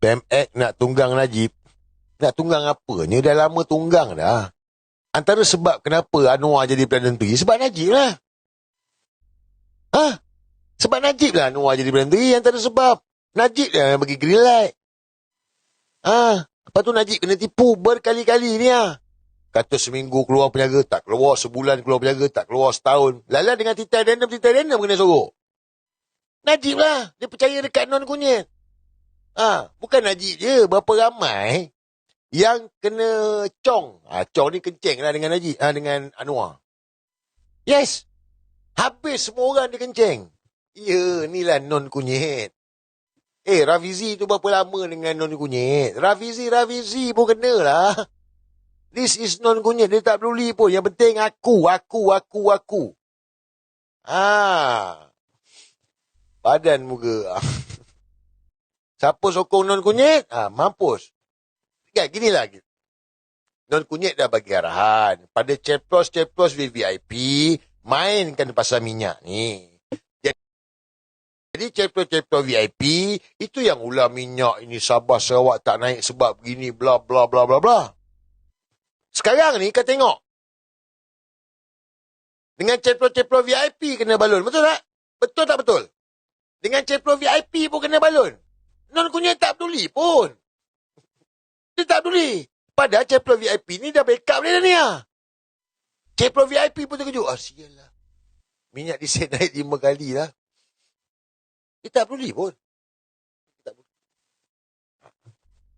PMX nak tunggang Najib. Nak tunggang apanya? Dah lama tunggang dah. Antara sebab kenapa Anwar jadi Perdana Menteri, sebab Najib lah. Sebab Najib lah Anwar jadi Perdana Menteri. Antara sebab Najib yang bagi green light. Lepas tu Najib kena tipu berkali-kali ni Kata seminggu keluar penjara, tak keluar. Sebulan keluar penjara, tak keluar. Setahun. Lala dengan titai random kena sorok. Najib lah. Dia percaya dekat non kunyit. Bukan Najib je. Berapa ramai yang kena cong. Cong ni kenceng lah dengan Najib. Dengan Anwar. Yes. Habis semua orang dia kenceng. Ya, ni lah non kunyit. Rafizi tu berapa lama dengan non kunyit? Rafizi pun kena lah. This is non kunyit. Dia tak peduli pun. Yang penting aku. Badan muka. Siapa sokong non kunyit? Mampus. Gini lah. Non kunyit dah bagi arahan. Pada ceplos VVIP, mainkan pasal minyak ni. Jadi ceplos VIP, itu yang ulah minyak ini Sabah Sarawak tak naik sebab begini, bla bla bla bla bla. Sekarang ni kau tengok. Dengan ceplos VIP kena balon. Betul tak? Betul tak betul? Dengan ceplos VIP pun kena balon. Non kunyit tak peduli pun. Dia tak peduli. Padahal ceplos VIP ni dah backup dia dah ni Ceplos VIP pun terkejut. Sial lah. Minyak diset naik 5 kali lah. Dia tak peduli pun.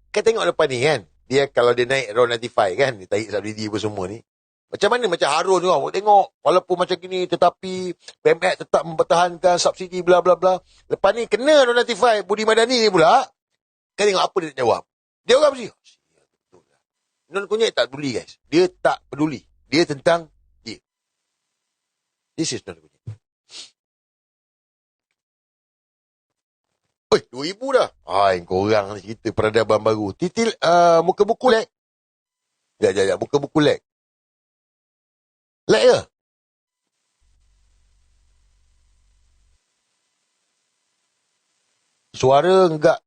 Kau tengok depan ni kan. Dia kalau dia naik round 95 kan. Dia tarik subsidi apa semua ni. Macam mana? Macam Harun tu orang tengok. Walaupun macam gini tetapi PMX tetap mempertahankan subsidi bla bla bla. Lepas ni kena round 95. Budi Madani ni pula. Kau tengok apa dia nak jawab. Dia orang mesti. Non kunyit tak peduli guys. Dia tak peduli. Dia tentang dia. This is non kunyit. 2000 dah. Korang cerita peradaban baru. Titil muka buku lag. Sekejap. Muka buku lag. Lag ke? Suara enggak